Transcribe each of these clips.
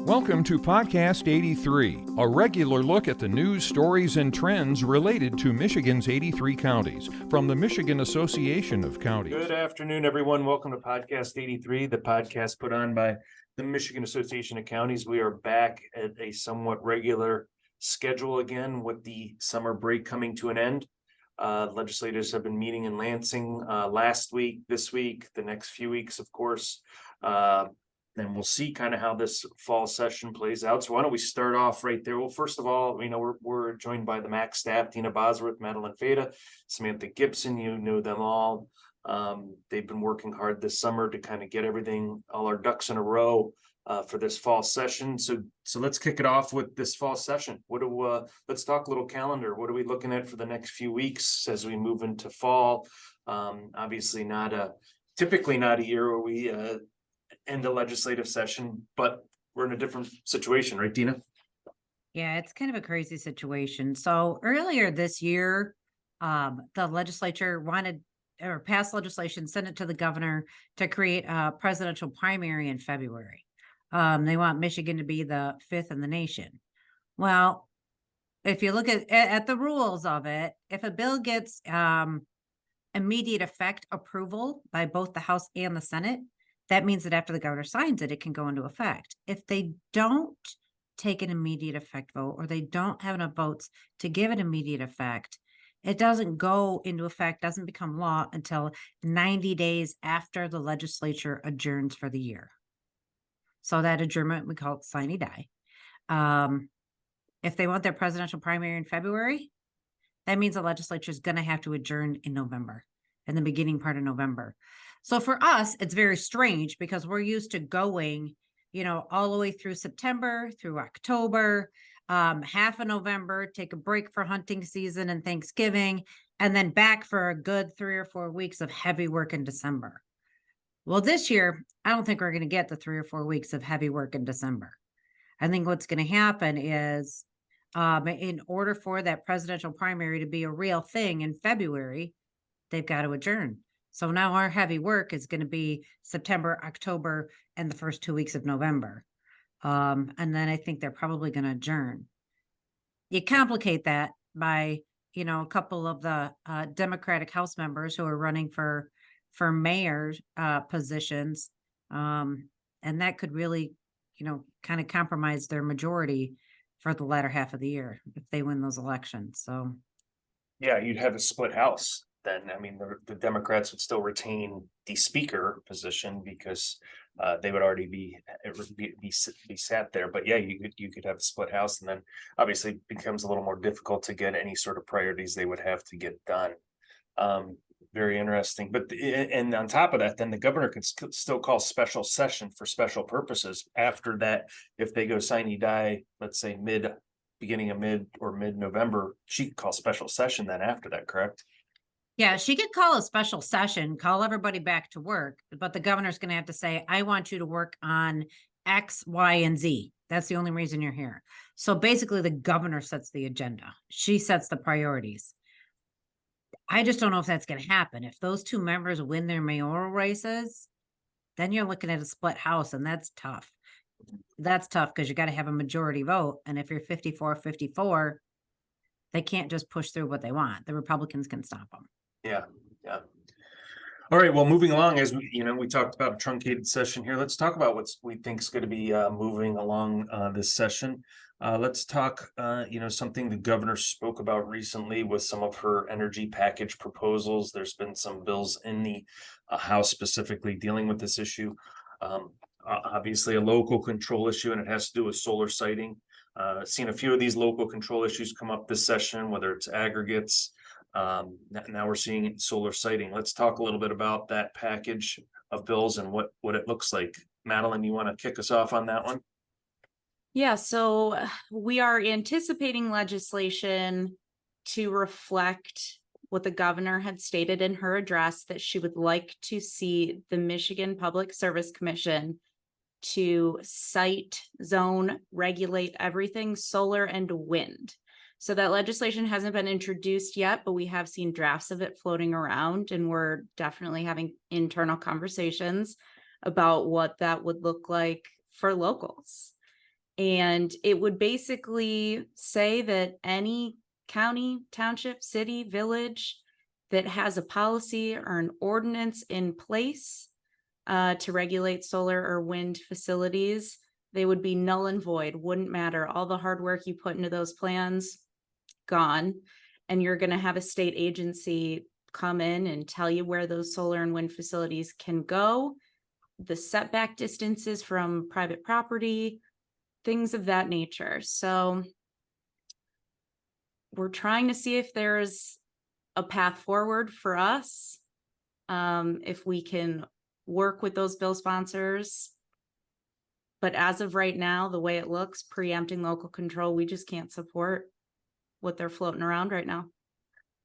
Welcome to Podcast 83, a regular look at the news, stories, and trends related to Michigan's 83 counties from the Michigan Association of Counties. Good afternoon, everyone. Welcome to Podcast 83, the podcast put on by the Michigan Association of Counties. We are back at a somewhat regular schedule again with the summer break coming to an end. Legislators have been meeting in Lansing last week, this week, the next few weeks, of course. And we'll see kind of how this fall session plays out. So why don't we start off right there? Well, first of all, we're joined by the MAC staff, Deena Bosworth, Madeline, Fata, Samantha, Gibson. You know them all. They've been working hard this summer to kind of get everything, all our ducks in a row for this fall session. So let's kick it off with this fall session. Let's talk a little calendar. What are we looking at for the next few weeks as we move into fall? Obviously typically not a year where we end a legislative session, but we're in a different situation, right, Deena? Yeah, it's kind of a crazy situation. So earlier this year, the legislature passed legislation, sent it to the governor to create a presidential primary in February. They want Michigan to be the fifth in the nation. Well, if you look at the rules of it, if a bill gets immediate effect approval by both the House and the Senate, that means that after the governor signs it, it can go into effect. If they don't take an immediate effect vote, or they don't have enough votes to give it immediate effect, it doesn't go into effect, doesn't become law until 90 days after the legislature adjourns for the year. So that adjournment, we call it sine die. If they want their presidential primary in February, that means the legislature is going to have to adjourn in November, in the beginning part of November. So for us, it's very strange because we're used to going, all the way through September, through October, half of November, take a break for hunting season and Thanksgiving, and then back for a good 3 or 4 weeks of heavy work in December. Well, this year, I don't think we're going to get the 3 or 4 weeks of heavy work in December. I think what's going to happen is, in order for that presidential primary to be a real thing in February, they've got to adjourn. So now our heavy work is going to be September, October, and the first 2 weeks of November. And then I think they're probably going to adjourn. You complicate that by, a couple of the Democratic House members who are running for mayor positions. And that could really, kind of compromise their majority for the latter half of the year if they win those elections. So, Yeah, you'd have a split house. Then, the Democrats would still retain the speaker position because they would already be sat there. But yeah, you could have a split house, and then obviously it becomes a little more difficult to get any sort of priorities they would have to get done. Very interesting. But and on top of that, then the governor can still call special session for special purposes after that. If they go sine die, let's say beginning of mid-November, she could call special session then after that, correct? Yeah, she could call a special session, call everybody back to work, but the governor's going to have to say, I want you to work on X, Y, and Z. That's the only reason you're here. So basically the governor sets the agenda. She sets the priorities. I just don't know if that's going to happen. If those two members win their mayoral races, then you're looking at a split house, and that's tough. That's tough because you got to have a majority vote. And if you're 54-54, they can't just push through what they want. The Republicans can stop them. Yeah. All right. Well, moving along, as we talked about a truncated session here. Let's talk about what we think is going to be moving along this session. Let's talk, something the governor spoke about recently with some of her energy package proposals. There's been some bills in the House specifically dealing with this issue. Obviously, a local control issue, and it has to do with solar siting. Seen a few of these local control issues come up this session, whether it's aggregates. Now we're seeing solar siting. Let's talk a little bit about that package of bills and what it looks like. Madeline, you want to kick us off on that one? Yeah, so we are anticipating legislation to reflect what the governor had stated in her address, that she would like to see the Michigan Public Service Commission to site, zone, regulate everything solar and wind. So that legislation hasn't been introduced yet, but we have seen drafts of it floating around, and we're definitely having internal conversations about what that would look like for locals. And it would basically say that any county, township, city, village that has a policy or an ordinance in place to regulate solar or wind facilities, they would be null and void, wouldn't matter. All the hard work you put into those plans, gone. And you're going to have a state agency come in and tell you where those solar and wind facilities can go, the setback distances from private property, things of that nature. So we're trying to see if there's a path forward for us. If we can work with those bill sponsors. But as of right now, the way it looks, preempting local control, we just can't support what they're floating around right now.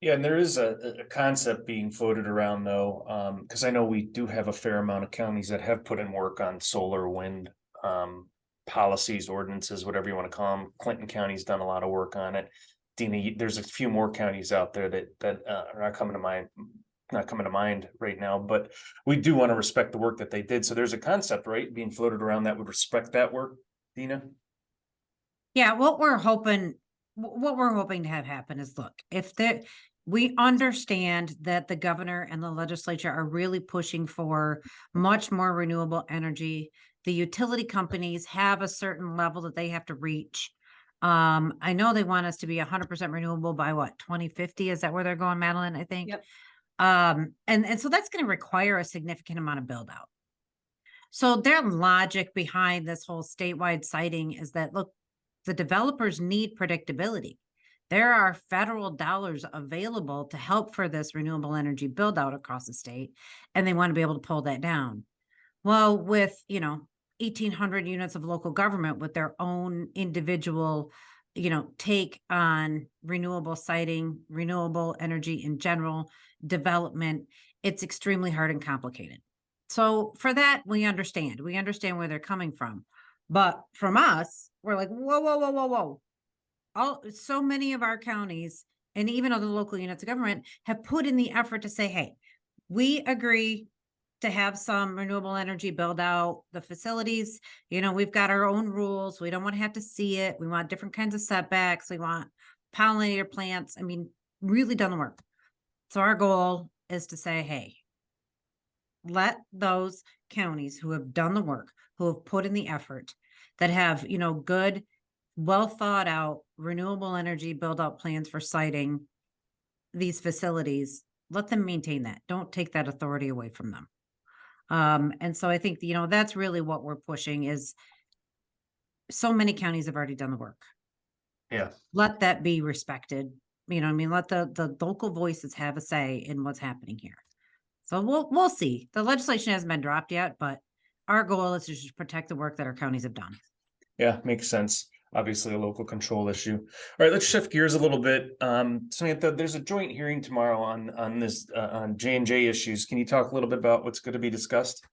Yeah, and there is a concept being floated around though, because I know we do have a fair amount of counties that have put in work on solar, wind, policies, ordinances, whatever you want to call them. Clinton County's done a lot of work on it. Deena, there's a few more counties out there that are not coming to mind right now, but we do want to respect the work that they did. So there's a concept, right, being floated around that would respect that work, Deena? Yeah, what we're hoping to have happen is, look, we understand that the governor and the legislature are really pushing for much more renewable energy. The utility companies have a certain level that they have to reach. I know they want us to be 100% renewable by what, 2050? Is that where they're going, Madeline? I think. Yep. And so that's going to require a significant amount of build out. So their logic behind this whole statewide siting is that, look, the developers need predictability. There are federal dollars available to help for this renewable energy build out across the state, and they want to be able to pull that down. Well, with, 1,800 units of local government with their own individual, take on renewable siting, renewable energy in general, development, it's extremely hard and complicated. So for that, we understand where they're coming from. But from us, we're like, whoa. So many of our counties and even other local units of government have put in the effort to say, hey, we agree to have some renewable energy build out the facilities. We've got our own rules. We don't want to have to see it. We want different kinds of setbacks. We want pollinator plants. I mean, really done the work. So our goal is to say, hey, let those counties who have done the work, who have put in the effort, that have, good, well thought out renewable energy build out plans for siting these facilities, let them maintain that. Don't take that authority away from them. And so I think, that's really what we're pushing is so many counties have already done the work. Yeah. Let that be respected. Let the local voices have a say in what's happening here. So we'll see. The legislation hasn't been dropped yet, but our goal is to just protect the work that our counties have done. Yeah, makes sense. Obviously a local control issue. All right, let's shift gears a little bit. Samantha, there's a joint hearing tomorrow on this on J&J issues. Can you talk a little bit about what's going to be discussed?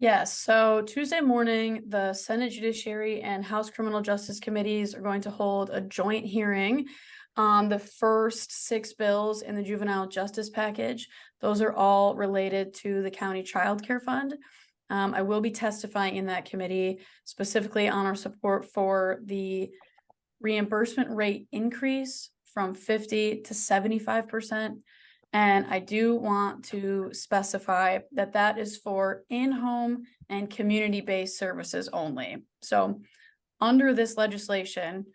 Yes, so Tuesday morning, the Senate Judiciary and House Criminal Justice Committees are going to hold a joint hearing on the first 6 bills in the juvenile justice package. Those are all related to the county child care fund. I will be testifying in that committee specifically on our support for the reimbursement rate increase from 50 to 75%. And I do want to specify that that is for in-home and community-based services only. So under this legislation,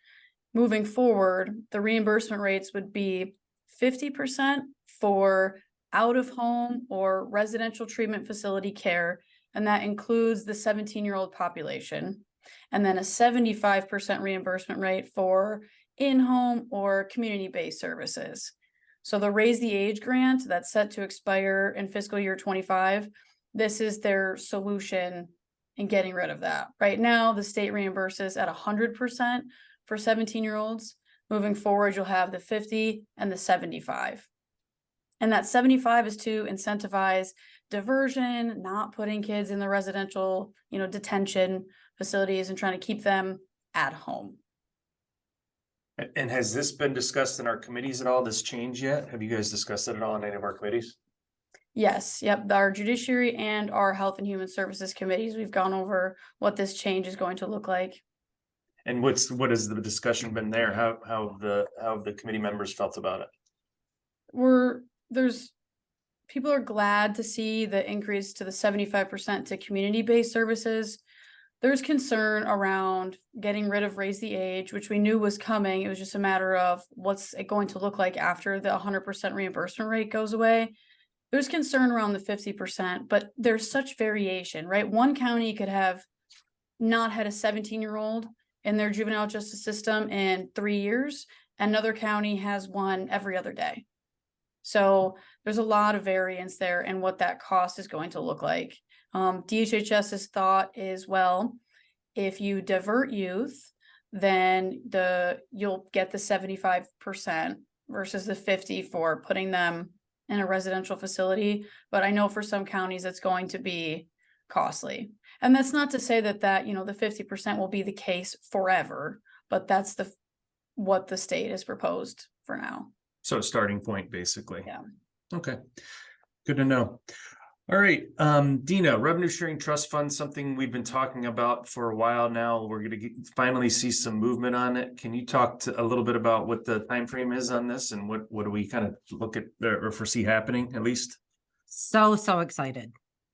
moving forward, the reimbursement rates would be 50% for out-of-home or residential treatment facility care, and that includes the 17-year-old population, and then a 75% reimbursement rate for in-home or community-based services. So the Raise the Age grant that's set to expire in fiscal year 25, this is their solution in getting rid of that. Right now, the state reimburses at 100% for 17-year-olds. Moving forward, you'll have the 50 and the 75. And that 75 is to incentivize diversion, not putting kids in the residential, detention facilities and trying to keep them at home. And has this been discussed in our committees at all, this change yet? Have you guys discussed it at all in any of our committees? Yes, yep. Our Judiciary and our Health and Human Services committees, we've gone over what this change is going to look like. And what has the discussion been there? How have the committee members felt about it? People are glad to see the increase to the 75% to community-based services. There's concern around getting rid of raise the age, which we knew was coming. It was just a matter of what's it going to look like after the 100% reimbursement rate goes away. There's concern around the 50%, but there's such variation, right? One county could have not had a 17-year-old in their juvenile justice system in 3 years. Another county has one every other day. So there's a lot of variance there in what that cost is going to look like. DHHS's thought is, well, if you divert youth, then you'll get the 75% versus the 50 for putting them in a residential facility. But I know for some counties it's going to be costly. And that's not to say that the 50% will be the case forever, but that's what the state has proposed for now. So a starting point, basically. Yeah. Okay. Good to know. All right. Deena, revenue sharing trust fund, something we've been talking about for a while now. We're going to finally see some movement on it. Can you talk a little bit about what the time frame is on this and what do we kind of look at or foresee happening at least? So excited.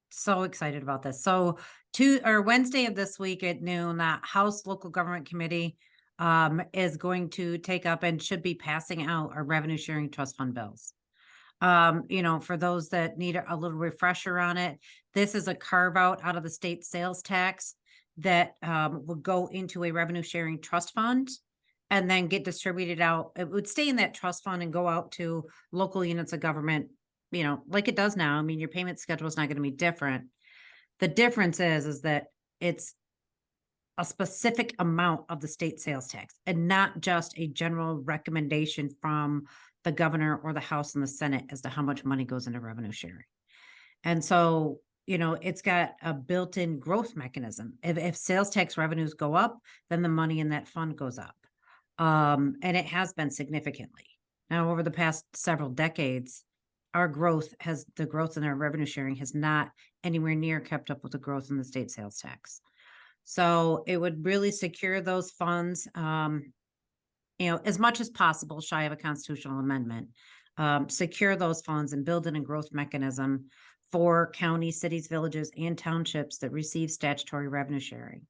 So excited about this. So Wednesday of this week at noon, that House Local Government Committee is going to take up and should be passing out our revenue sharing trust fund bills. For those that need a little refresher on it, this is a carve out of the state sales tax that would go into a revenue sharing trust fund and then get distributed out. It would stay in that trust fund and go out to local units of government, like it does now. I mean, your payment schedule is not going to be different. The difference is that it's a specific amount of the state sales tax and not just a general recommendation from the governor or the House and the Senate as to how much money goes into revenue sharing. And so, it's got a built-in growth mechanism. If sales tax revenues go up, then the money in that fund goes up. And it has been significantly. Now, over the past several decades, the growth in our revenue sharing has not anywhere near kept up with the growth in the state sales tax. So it would really secure those funds, as much as possible, shy of a constitutional amendment, secure those funds and build in a growth mechanism for counties, cities, villages, and townships that receive statutory revenue sharing.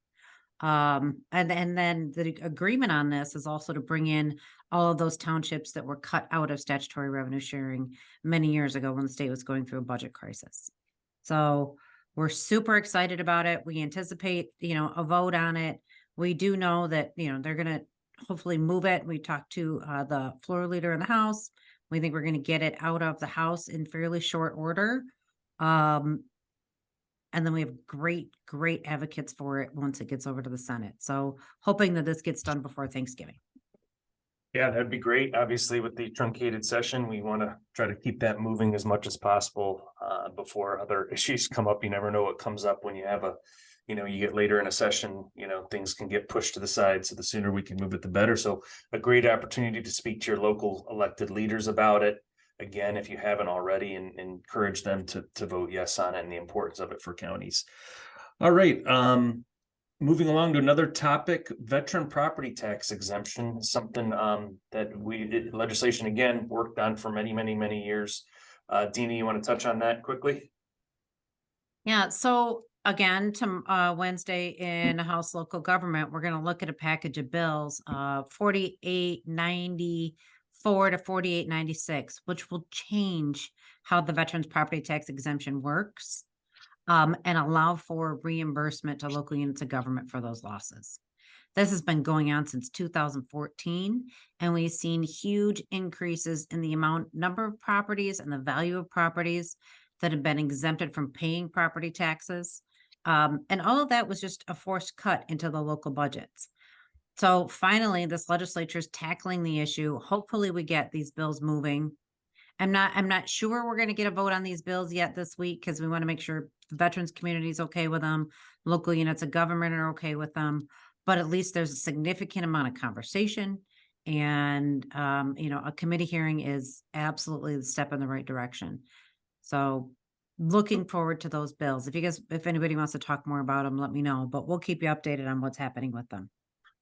And then the agreement on this is also to bring in all of those townships that were cut out of statutory revenue sharing many years ago when the state was going through a budget crisis. So we're super excited about it. We anticipate, a vote on it. We do know that, they're going to hopefully move it. We talked to the floor leader in the House. We think we're going to get it out of the House in fairly short order. And then we have great advocates for it once it gets over to the Senate. So hoping that this gets done before Thanksgiving. Yeah, that'd be great. Obviously, with the truncated session, we want to try to keep that moving as much as possible before other issues come up. You never know what comes up when you have you get later in a session, things can get pushed to the side. So the sooner we can move it, the better. So a great opportunity to speak to your local elected leaders about it. Again, if you haven't already, and encourage them to vote yes on it and the importance of it for counties. All right. Moving along to another topic, veteran property tax exemption, something that legislation again worked on for many years. Deena, you want to touch on that quickly? Yeah. So again, Wednesday in House Local Government, we're going to look at a package of bills, 4894 to 4896, which will change how the veterans property tax exemption works. And allow for reimbursement to local units of government for those losses. This has been going on since 2014, and we've seen huge increases in the number of properties and the value of properties that have been exempted from paying property taxes. And all of that was just a forced cut into the local budgets. So finally, this legislature is tackling the issue. Hopefully we get these bills moving. I'm not sure we're going to get a vote on these bills yet this week because we want to make sure the veterans community is okay with them. Local units of government are okay with them, but at least there's a significant amount of conversation, and a committee hearing is absolutely the step in the right direction. So looking forward to those bills. If anybody wants to talk more about them, let me know, but we'll keep you updated on what's happening with them.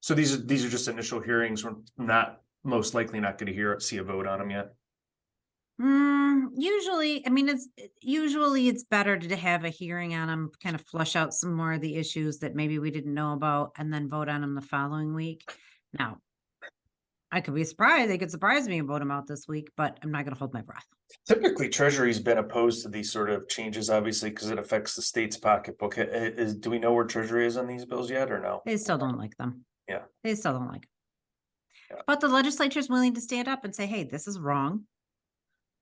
So these are just initial hearings. We're not most likely not going to see a vote on them yet. Usually, I mean, it's better to have a hearing on them, kind of flush out some more of the issues that maybe we didn't know about, and then vote on them the following week. Now, I could be surprised. They could surprise me and vote them out this week, but I'm not going to hold my breath. Typically, Treasury's been opposed to these sort of changes, obviously, because it affects the state's pocketbook. Do we know where Treasury is on these bills yet, or no? They still don't like them. Yeah. They still don't like them. Yeah. But the legislature is willing to stand up and say, hey, this is wrong.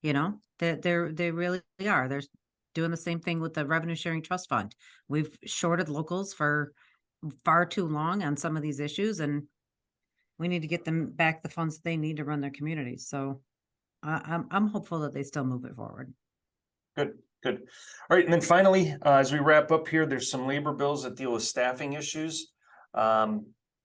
You know, they really are. They're doing the same thing with the revenue sharing trust fund. We've shorted locals for far too long on some of these issues, and we need to get them back the funds that they need to run their communities. So I'm hopeful that they still move it forward. Good. All right. And then finally, as we wrap up here, there's some labor bills that deal with staffing issues.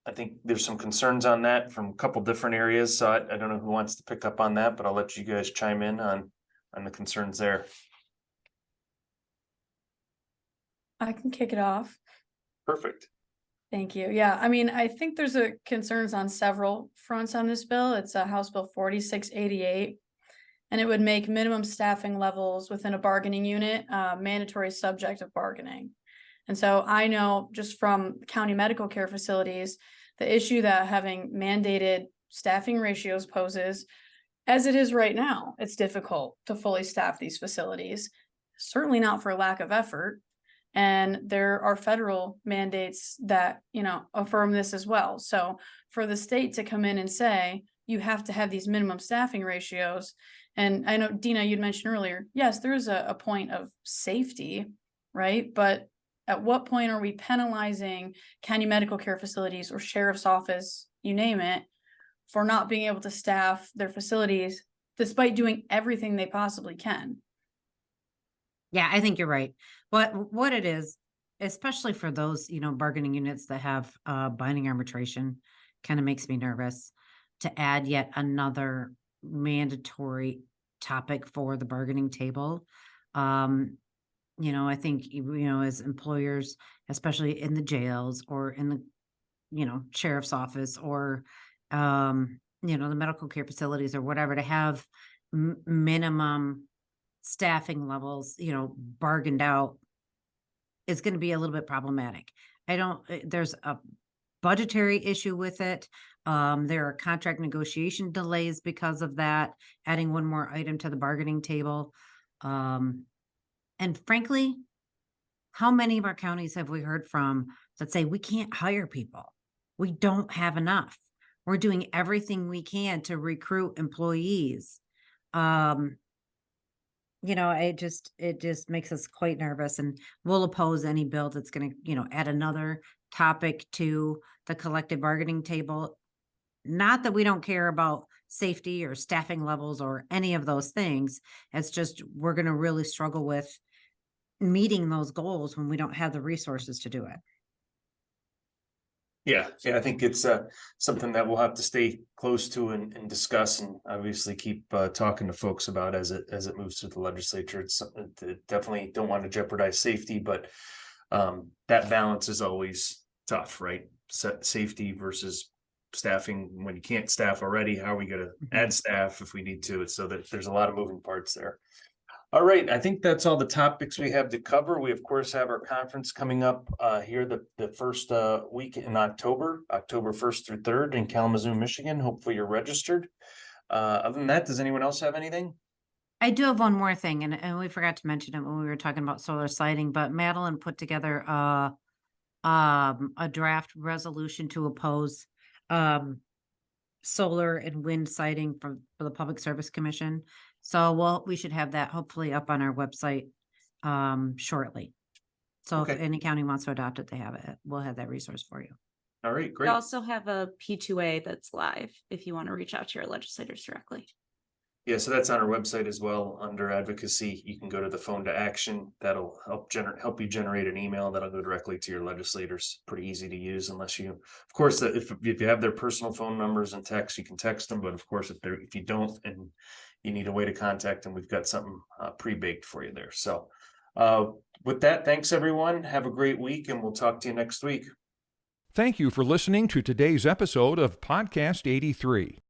I think there's some concerns on that from a couple different areas. So I don't know who wants to pick up on that, but I'll let you guys chime in on the concerns there. I can kick it off. Perfect. Thank you. Yeah, I mean, I think there's concerns on several fronts on this bill. It's a House Bill 4688, and it would make minimum staffing levels within a bargaining unit mandatory subject of bargaining. And so I know just from county medical care facilities, the issue that having mandated staffing ratios poses, as it is right now, it's difficult to fully staff these facilities, certainly not for lack of effort. And there are federal mandates that, affirm this as well. So for the state to come in and say, you have to have these minimum staffing ratios. And I know, Deena, you'd mentioned earlier, yes, there is a point of safety, right? But at what point are we penalizing county medical care facilities or sheriff's office, you name it, for not being able to staff their facilities despite doing everything they possibly can? Yeah, I think you're right. But what it is, especially for those, bargaining units that have binding arbitration, kind of makes me nervous to add yet another mandatory topic for the bargaining table. I think, as employers, especially in the jails or in the, sheriff's office or, the medical care facilities or whatever, to have minimum staffing levels, bargained out is going to be a little bit problematic. There's a budgetary issue with it. There are contract negotiation delays because of that, adding one more item to the bargaining table. And frankly, how many of our counties have we heard from that say we can't hire people? We don't have enough. We're doing everything we can to recruit employees. It just makes us quite nervous, and we'll oppose any bill that's going to, add another topic to the collective bargaining table. Not that we don't care about safety or staffing levels or any of those things. It's just, we're going to really struggle with meeting those goals when we don't have the resources to do it. Yeah, I think it's something that we'll have to stay close to and discuss, and obviously keep talking to folks about as it moves through the legislature. It's something that definitely don't want to jeopardize safety, but that balance is always tough, right? Safety versus staffing. When you can't staff already, how are we going to add staff if we need to? So that there's a lot of moving parts there. All right, I think that's all the topics we have to cover. We, of course, have our conference coming up here the first week in October 1st through 3rd in Kalamazoo, Michigan. Hopefully you're registered. Other than that, does anyone else have anything? I do have one more thing, and we forgot to mention it when we were talking about solar siting, but Madeline put together a draft resolution to oppose solar and wind siting for the Public Service Commission. So we should have that hopefully up on our website shortly. So if any county wants to adopt it, we'll have that resource for you. All right, great. We also have a P2A that's live if you want to reach out to your legislators directly. Yeah, so that's on our website as well. Under advocacy, you can go to the phone to action. That'll help you generate an email that'll go directly to your legislators. Pretty easy to use, unless you, of course, if you have their personal phone numbers and text, you can text them. But of course, if you don't and you need a way to contact them, we've got something pre-baked for you there. So with that, thanks everyone. Have a great week, and we'll talk to you next week. Thank you for listening to today's episode of Podcast 83.